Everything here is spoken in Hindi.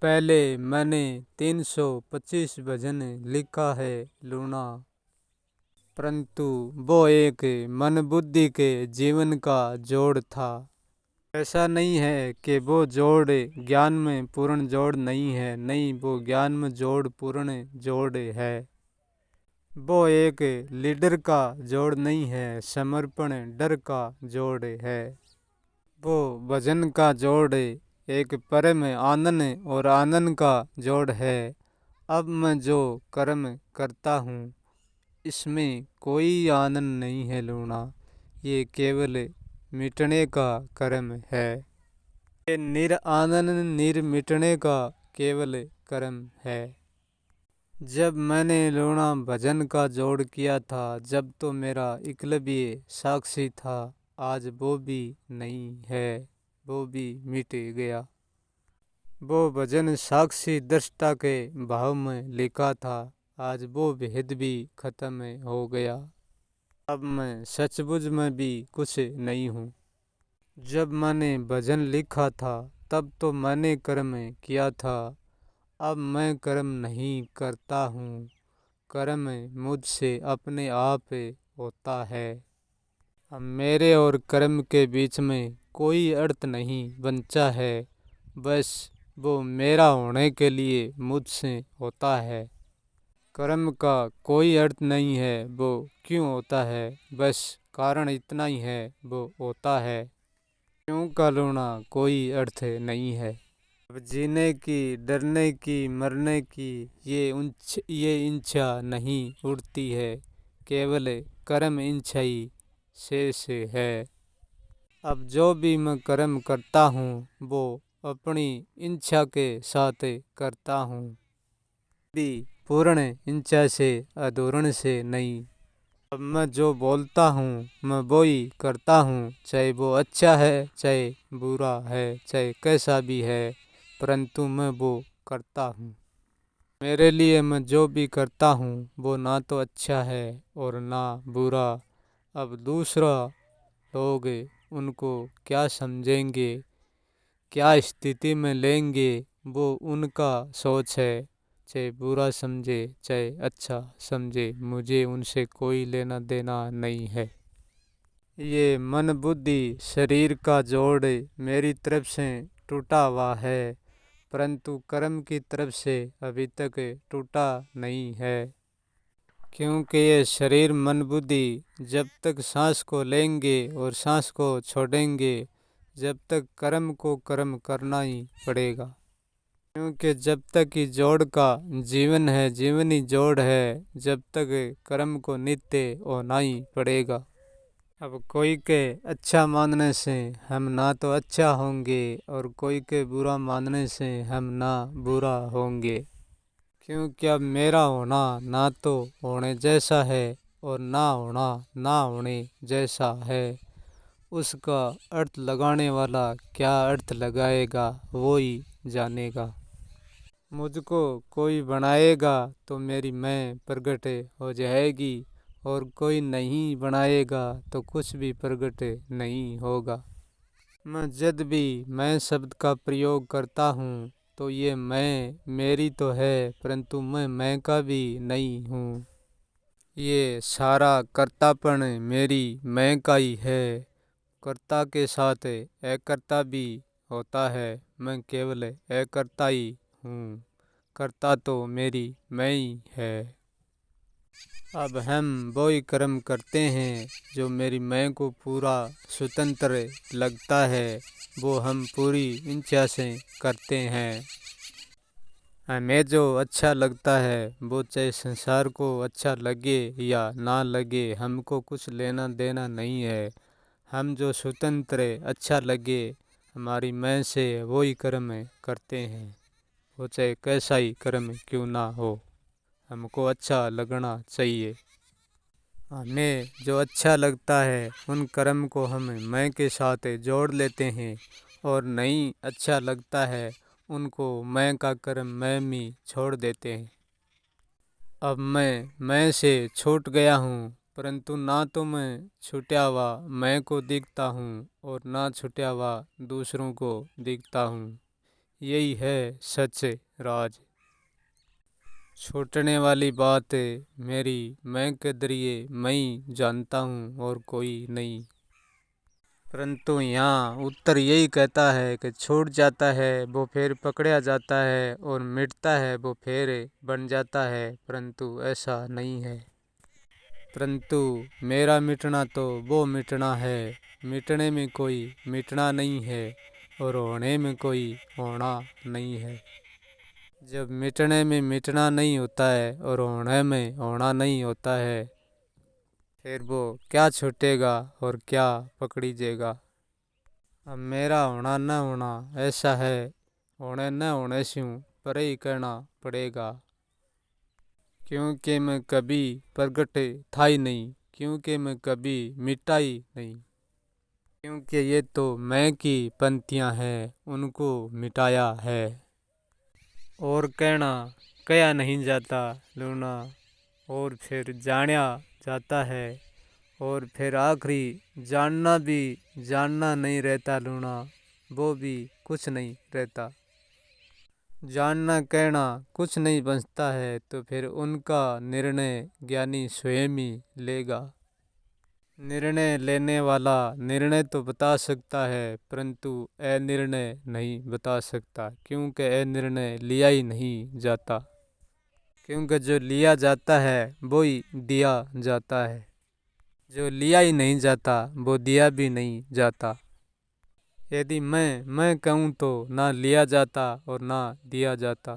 पहले मैंने 325 भजन लिखा है लूना, परंतु वो एक मन बुद्धि के जीवन का जोड़ था। ऐसा नहीं है कि वो जोड़ ज्ञान में पूर्ण जोड़ नहीं है, नहीं, वो ज्ञान में जोड़ पूर्ण जोड़ है। वो एक लीडर का जोड़ नहीं है, समर्पण डर का जोड़ है। वो भजन का जोड़ एक परम आनंद और आनंद का जोड़ है। अब मैं जो कर्म करता हूँ इसमें कोई आनंद नहीं है लूना, ये केवल मिटने का कर्म है। ये निरानंद निर्मिटने का केवल कर्म है। जब मैंने लूना भजन का जोड़ किया था, जब तो मेरा एकलव्य साक्षी था। आज वो भी नहीं है, वो भी मिट गया। वो भजन साक्षी दृष्टा के भाव में लिखा था, आज वो भेद भी खत्म हो गया। अब मैं सचमुच में भी कुछ नहीं हूँ। जब मैंने भजन लिखा था तब तो मैंने कर्म किया था, अब मैं कर्म नहीं करता हूँ। कर्म मुझसे अपने आप होता है। अब मेरे और कर्म के बीच में कोई अर्थ नहीं बचा है, बस वो मेरा होने के लिए मुझसे होता है। कर्म का कोई अर्थ नहीं है, वो क्यों होता है, बस कारण इतना ही है, वो होता है। क्यों का लूना कोई अर्थ नहीं है। अब जीने की, डरने की, मरने की ये इच्छा नहीं उड़ती है, केवल कर्म इच्छा ही शेष है। अब जो भी मैं कर्म करता हूँ वो अपनी इच्छा के साथ करता हूँ, भी पूर्ण इच्छा से, अधूरण से नहीं। अब मैं जो बोलता हूँ मैं वो ही करता हूँ, चाहे वो अच्छा है, चाहे बुरा है, चाहे कैसा भी है, परंतु मैं वो करता हूँ। मेरे लिए मैं जो भी करता हूँ वो ना तो अच्छा है और ना बुरा। अब दूसरा लोग उनको क्या समझेंगे, क्या स्थिति में लेंगे, वो उनका सोच है। चाहे बुरा समझे चाहे अच्छा समझे, मुझे उनसे कोई लेना देना नहीं है। ये मन बुद्धि शरीर का जोड़ मेरी तरफ से टूटा हुआ है, परंतु कर्म की तरफ से अभी तक टूटा नहीं है। क्योंकि ये शरीर मन बुद्धि जब तक सांस को लेंगे और सांस को छोड़ेंगे, जब तक कर्म को कर्म करना ही पड़ेगा। क्योंकि जब तक कि जोड़ का जीवन है, जीवन ही जोड़ है, जब तक कर्म को नित्य होना ही पड़ेगा। अब कोई के अच्छा मानने से हम ना तो अच्छा होंगे और कोई के बुरा मानने से हम ना बुरा होंगे। क्योंकि अब मेरा होना ना तो होने जैसा है और ना होना ना होने जैसा है। उसका अर्थ लगाने वाला क्या अर्थ लगाएगा वो ही जानेगा। मुझको कोई बनाएगा तो मेरी मैं प्रगट हो जाएगी, और कोई नहीं बनाएगा तो कुछ भी प्रगट नहीं होगा। मैं जब भी मैं शब्द का प्रयोग करता हूँ तो ये मैं मेरी तो है, परंतु मैं का भी नहीं हूँ। ये सारा कर्तापन मेरी मैं का ही है। कर्ता के साथ अकर्ता भी होता है, मैं केवल अकर्ता ही हूँ। कर्ता तो मेरी मैं ही है। अब हम वो ही कर्म करते हैं जो मेरी मैं को पूरा स्वतंत्र लगता है, वो हम पूरी इच्छा से करते हैं। हमें जो अच्छा लगता है वो चाहे संसार को अच्छा लगे या ना लगे, हमको कुछ लेना देना नहीं है। हम जो स्वतंत्र अच्छा लगे हमारी मैं से वो ही कर्म करते हैं, वो चाहे कैसा ही कर्म क्यों ना हो, हमको अच्छा लगना चाहिए। हमें जो अच्छा लगता है उन कर्म को हम मैं के साथ जोड़ लेते हैं, और नहीं अच्छा लगता है उनको मैं का कर्म मैं में छोड़ देते हैं। अब मैं से छूट गया हूँ, परंतु ना तो मैं छूटा हुआ मैं को दिखता हूँ और ना छूटा हुआ दूसरों को दिखता हूँ। यही है सच राज। छूटने वाली बात मेरी मैं के दरिए मैं ही जानता हूँ और कोई नहीं। परंतु यहाँ उत्तर यही कहता है कि छूट जाता है वो फिर पकड़ा जाता है और मिटता है वो फिर बन जाता है, परंतु ऐसा नहीं है। परंतु मेरा मिटना तो वो मिटना है, मिटने में कोई मिटना नहीं है और होने में कोई होना नहीं है। जब मिटने में मिटना नहीं होता है और होने में होना नहीं होता है, फिर वो क्या छूटेगा और क्या पकड़ीजेगा। अब मेरा होना न होना ऐसा है, होने न होने से पर ही कहना पड़ेगा। क्योंकि मैं कभी प्रगट था ही नहीं, क्योंकि मैं कभी मिटा ही नहीं, क्योंकि ये तो मैं की पंक्तियाँ हैं, उनको मिटाया है। और कहना कया नहीं जाता लूना, और फिर जाना जाता है, और फिर आखिरी जानना भी जानना नहीं रहता लूना, वो भी कुछ नहीं रहता। जानना कहना कुछ नहीं बचता है, तो फिर उनका निर्णय ज्ञानी स्वयं ही लेगा। निर्णय लेने वाला निर्णय तो बता सकता है, परंतु अनिर्णय नहीं बता सकता, क्योंकि अनिर्णय लिया ही नहीं जाता। क्योंकि जो लिया जाता है वो ही दिया जाता है, जो लिया ही नहीं जाता वो दिया भी नहीं जाता। यदि मैं कहूँ तो ना लिया जाता और ना दिया जाता।